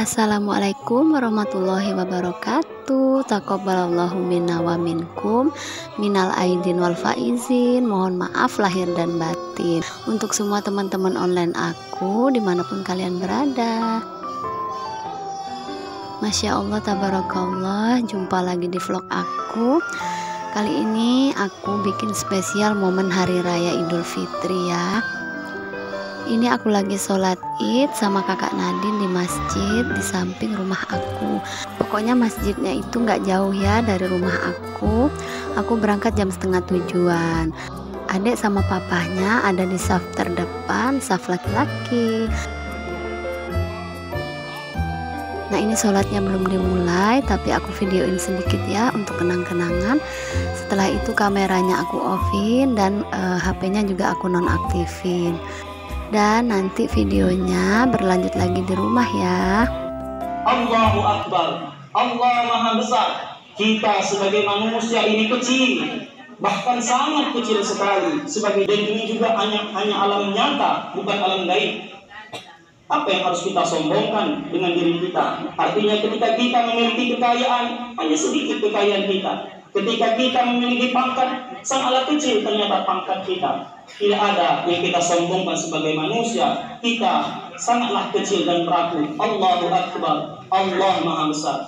Assalamualaikum warahmatullahi wabarakatuh. Taqabbalallahu minna wa minkum, minal aidin wal faizin. Mohon maaf lahir dan batin untuk semua teman-teman online aku dimanapun kalian berada. Masya Allah, tabarakallah, jumpa lagi di vlog aku. Kali ini aku bikin spesial momen hari raya Idul Fitri ya. Ini aku lagi sholat id sama kakak Nadine di masjid di samping rumah aku. Pokoknya masjidnya itu nggak jauh ya dari rumah aku. Aku berangkat jam 6:30. Adek sama papahnya ada di saf terdepan, saf laki-laki. Nah, ini sholatnya belum dimulai, tapi aku videoin sedikit ya untuk kenang-kenangan. Setelah itu kameranya aku offin dan HP-nya juga aku nonaktifin. Dan nanti videonya berlanjut lagi di rumah ya. Allahu Akbar, Allah Maha Besar. Kita sebagai manusia ini kecil, bahkan sangat kecil sekali. Sebagai dan ini juga hanya alam nyata, bukan alam gaib. Apa yang harus kita sombongkan dengan diri kita? Artinya ketika kita memiliki kekayaan, hanya sedikit kekayaan kita. Ketika kita memiliki pangkat, sangatlah kecil ternyata pangkat kita. Tidak ada yang kita sombongkan sebagai manusia. Kita sangatlah kecil dan rapuh. Allahu Akbar, Allah Maha Besar.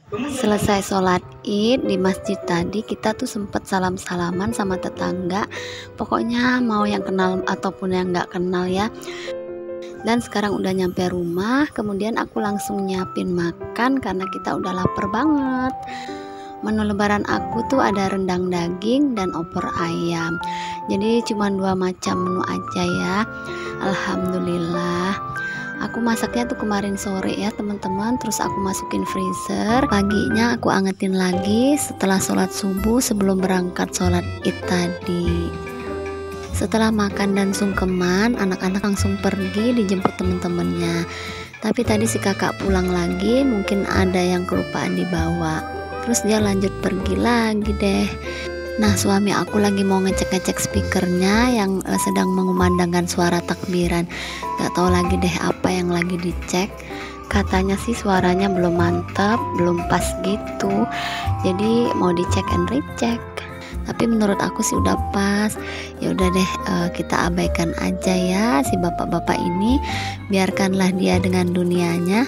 Selesai sholat id di masjid tadi, kita tuh sempet salam-salaman sama tetangga. Pokoknya mau yang kenal ataupun yang nggak kenal ya. Dan sekarang udah nyampe rumah, kemudian aku langsung nyiapin makan karena kita udah lapar banget. Menu lebaran aku tuh ada rendang daging dan opor ayam. Jadi cuma 2 macam menu aja ya. Alhamdulillah. Aku masaknya tuh kemarin sore ya teman-teman. Terus aku masukin freezer. Paginya aku angetin lagi setelah sholat subuh sebelum berangkat sholat id tadi. Setelah makan dan sungkeman, anak-anak langsung pergi dijemput temen-temennya. Tapi tadi si kakak pulang lagi, mungkin ada yang kelupaan dibawa. Terus dia lanjut pergi lagi deh. Nah, suami aku lagi mau ngecek-ngecek speakernya yang sedang mengumandangkan suara takbiran. Gak tahu lagi deh apa yang lagi dicek. Katanya sih suaranya belum mantap, belum pas gitu. Jadi mau dicek and recheck. Tapi menurut aku sih udah pas. Ya udah deh, kita abaikan aja ya si bapak-bapak ini. Biarkanlah dia dengan dunianya.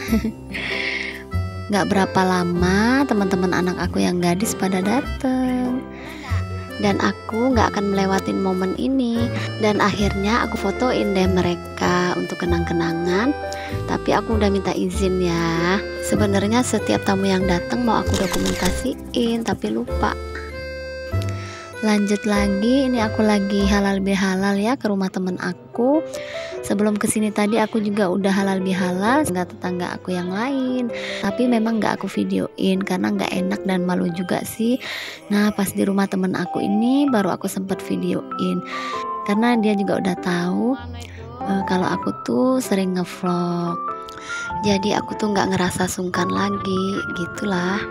Gak berapa lama teman-teman anak aku yang gadis pada dateng. Dan aku gak akan melewatin momen ini. Dan akhirnya aku fotoin deh mereka untuk kenang-kenangan. Tapi aku udah minta izin ya. Sebenarnya setiap tamu yang datang mau aku dokumentasiin, tapi lupa. Lanjut lagi, ini aku lagi halal bihalal ya ke rumah temen aku. Sebelum kesini tadi aku juga udah halal bihalal nggak tetangga aku yang lain. Tapi memang nggak aku videoin karena nggak enak dan malu juga sih. Nah, pas di rumah temen aku ini baru aku sempet videoin. Karena dia juga udah tahu kalau aku tuh sering ngevlog. Jadi aku tuh nggak ngerasa sungkan lagi, gitulah.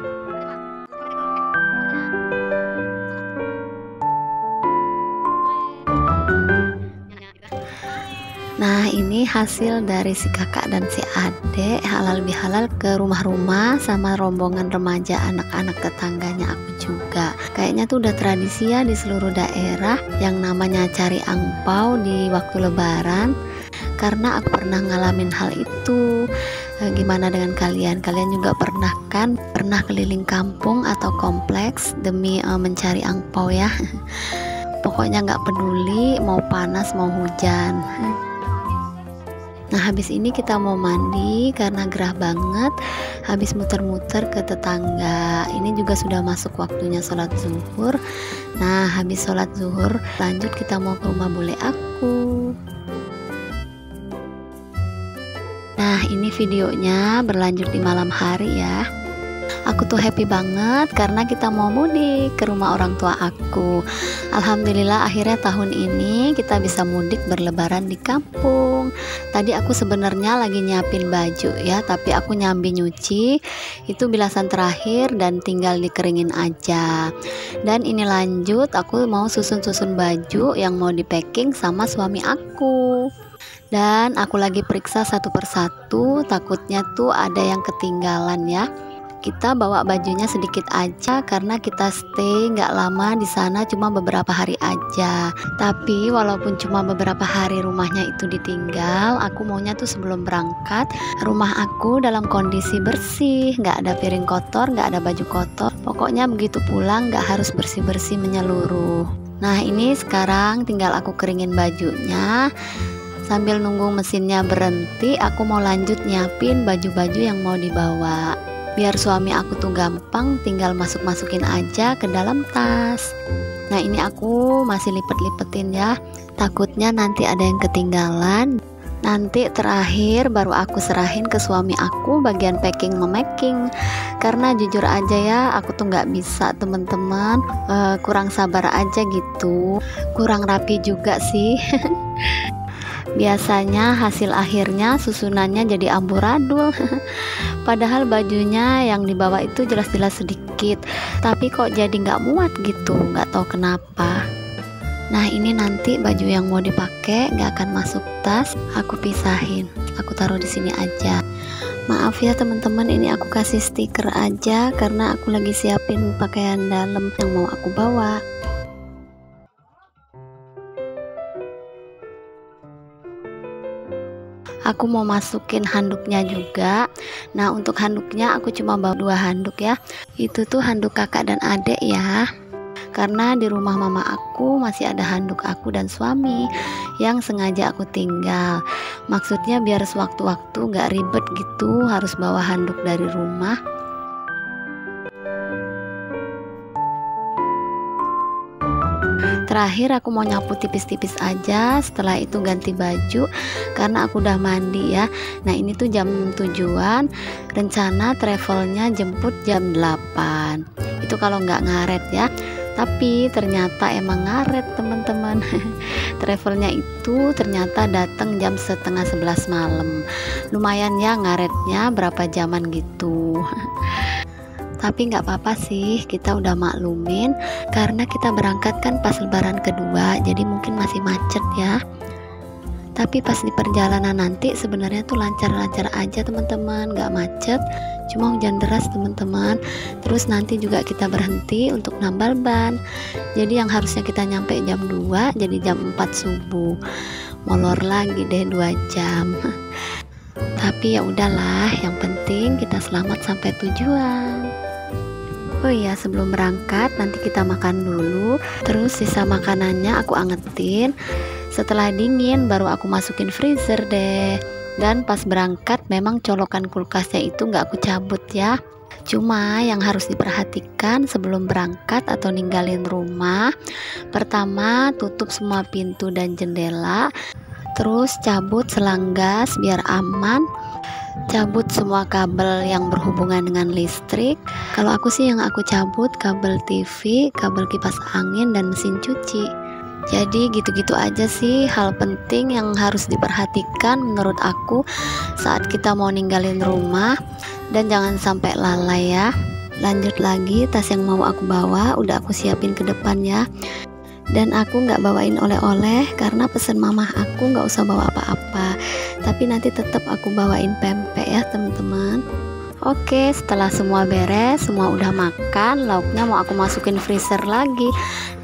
Nah, ini hasil dari si kakak dan si adek halal bihalal ke rumah-rumah sama rombongan remaja anak-anak tetangganya aku juga. Kayaknya tuh udah tradisi ya di seluruh daerah yang namanya cari angpau di waktu lebaran. Karena aku pernah ngalamin hal itu. Gimana dengan kalian? Kalian juga pernah kan? Pernah keliling kampung atau kompleks demi mencari angpau ya? Pokoknya nggak peduli mau panas mau hujan. Nah, habis ini kita mau mandi karena gerah banget. Habis muter-muter ke tetangga. Ini juga sudah masuk waktunya sholat zuhur. Nah, habis sholat zuhur lanjut kita mau ke rumah bule aku. Nah, ini videonya berlanjut di malam hari ya. Aku tuh happy banget karena kita mau mudik ke rumah orang tua aku. Alhamdulillah akhirnya tahun ini kita bisa mudik berlebaran di kampung. Tadi aku sebenarnya lagi nyiapin baju ya, tapi aku nyambi nyuci. Itu bilasan terakhir dan tinggal dikeringin aja. Dan ini lanjut, aku mau susun-susun baju yang mau di packing sama suami aku. Dan aku lagi periksa satu persatu, takutnya tuh ada yang ketinggalan ya. Kita bawa bajunya sedikit aja karena kita stay nggak lama di sana, cuma beberapa hari aja. Tapi walaupun cuma beberapa hari rumahnya itu ditinggal, aku maunya tuh sebelum berangkat rumah aku dalam kondisi bersih, nggak ada piring kotor, nggak ada baju kotor. Pokoknya begitu pulang nggak harus bersih-bersih menyeluruh. Nah ini sekarang tinggal aku keringin bajunya. Sambil nunggu mesinnya berhenti, aku mau lanjut nyiapin baju-baju yang mau dibawa. Biar suami aku tuh gampang, tinggal masukin aja ke dalam tas. Nah ini aku masih lipet-lipetin ya, takutnya nanti ada yang ketinggalan. Nanti terakhir baru aku serahin ke suami aku bagian packing memacking. Karena jujur aja ya, aku tuh nggak bisa teman-teman, kurang sabar aja gitu, kurang rapi juga sih. Biasanya hasil akhirnya susunannya jadi amburadul. Padahal bajunya yang dibawa itu jelas-jelas sedikit, tapi kok jadi nggak muat gitu, nggak tahu kenapa. Nah ini nanti baju yang mau dipakai nggak akan masuk tas, aku pisahin, aku taruh di sini aja. Maaf ya teman-teman, ini aku kasih stiker aja karena aku lagi siapin pakaian dalam yang mau aku bawa. Aku mau masukin handuknya juga. Nah untuk handuknya aku cuma bawa 2 handuk ya. Itu tuh handuk kakak dan adik ya. Karena di rumah mama aku masih ada handuk aku dan suami yang sengaja aku tinggal. Maksudnya biar sewaktu-waktu gak ribet gitu harus bawa handuk dari rumah. Terakhir aku mau nyapu tipis-tipis aja, setelah itu ganti baju karena aku udah mandi ya. Nah ini tuh jam tujuan, rencana travelnya jemput jam 8. Itu kalau nggak ngaret ya. Tapi ternyata emang ngaret teman-teman. Travelnya itu ternyata datang jam setengah 11 malam. Lumayan ya ngaretnya berapa jaman gitu. Tapi nggak apa-apa sih, kita udah maklumin karena kita berangkat kan pas lebaran kedua, jadi mungkin masih macet ya. Tapi pas di perjalanan nanti sebenarnya tuh lancar-lancar aja teman-teman, nggak macet, cuma hujan deras teman-teman. Terus nanti juga kita berhenti untuk nambal ban, jadi yang harusnya kita nyampe jam 2 jadi jam 4 subuh, molor lagi deh 2 jam. Tapi ya udahlah, yang penting kita selamat sampai tujuan. Oh iya, sebelum berangkat nanti kita makan dulu, terus sisa makanannya aku angetin. Setelah dingin baru aku masukin freezer deh. Dan pas berangkat memang colokan kulkasnya itu nggak aku cabut ya. Cuma yang harus diperhatikan sebelum berangkat atau ninggalin rumah, pertama tutup semua pintu dan jendela, terus cabut selang gas biar aman. Cabut semua kabel yang berhubungan dengan listrik. Kalau aku sih yang aku cabut kabel TV, kabel kipas angin, dan mesin cuci. Jadi gitu-gitu aja sih hal penting yang harus diperhatikan menurut aku saat kita mau ninggalin rumah. Dan jangan sampai lalai ya. Lanjut lagi, tas yang mau aku bawa udah aku siapin ke depan ya. Dan aku nggak bawain oleh-oleh karena pesen mamah aku nggak usah bawa apa-apa, tapi nanti tetap aku bawain pempek ya teman-teman. Oke, setelah semua beres, semua udah makan, lauknya mau aku masukin freezer lagi.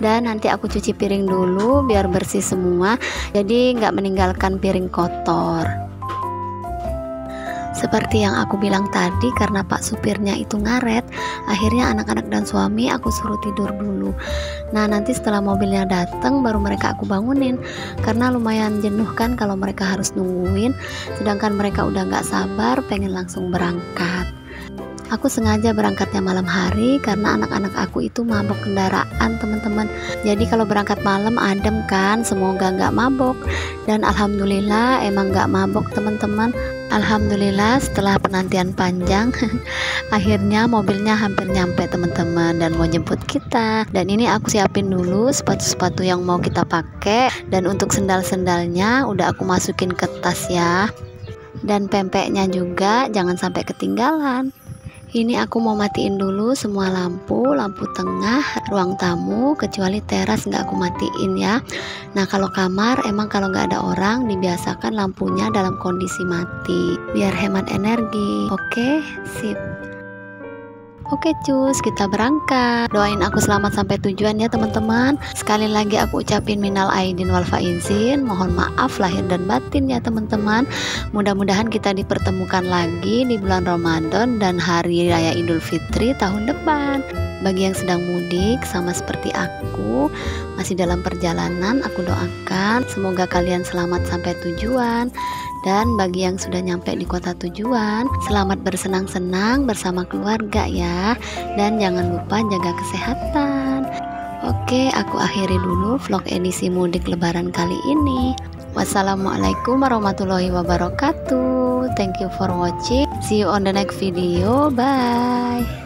Dan nanti aku cuci piring dulu biar bersih semua, jadi nggak meninggalkan piring kotor. Seperti yang aku bilang tadi, karena pak supirnya itu ngaret, akhirnya anak-anak dan suami aku suruh tidur dulu. Nah nanti setelah mobilnya datang baru mereka aku bangunin, karena lumayan jenuh kan kalau mereka harus nungguin, sedangkan mereka udah gak sabar pengen langsung berangkat. Aku sengaja berangkatnya malam hari karena anak-anak aku itu mabok kendaraan teman-teman. Jadi kalau berangkat malam adem kan, semoga gak mabok. Dan alhamdulillah emang gak mabok teman-teman. Alhamdulillah setelah penantian panjang akhirnya mobilnya hampir nyampe teman-teman dan mau jemput kita. Dan ini aku siapin dulu sepatu-sepatu yang mau kita pakai, dan untuk sendal-sendalnya udah aku masukin ke tas ya. Dan pempeknya juga jangan sampai ketinggalan. Ini aku mau matiin dulu semua lampu tengah, ruang tamu, kecuali teras nggak aku matiin ya. Nah kalau kamar emang kalau nggak ada orang dibiasakan lampunya dalam kondisi mati biar hemat energi. Oke, sip. Oke cus, kita berangkat. Doain aku selamat sampai tujuan ya teman-teman. Sekali lagi aku ucapin minal aidin wal faizin. Mohon maaf lahir dan batin ya teman-teman. Mudah-mudahan kita dipertemukan lagi di bulan Ramadan dan hari raya Idul Fitri tahun depan. Bagi yang sedang mudik sama seperti aku masih dalam perjalanan, aku doakan semoga kalian selamat sampai tujuan. Dan bagi yang sudah nyampe di kota tujuan, selamat bersenang-senang bersama keluarga ya. Dan jangan lupa jaga kesehatan. Oke, aku akhiri dulu vlog edisi mudik lebaran kali ini. Wassalamualaikum warahmatullahi wabarakatuh. Thank you for watching. See you on the next video. Bye.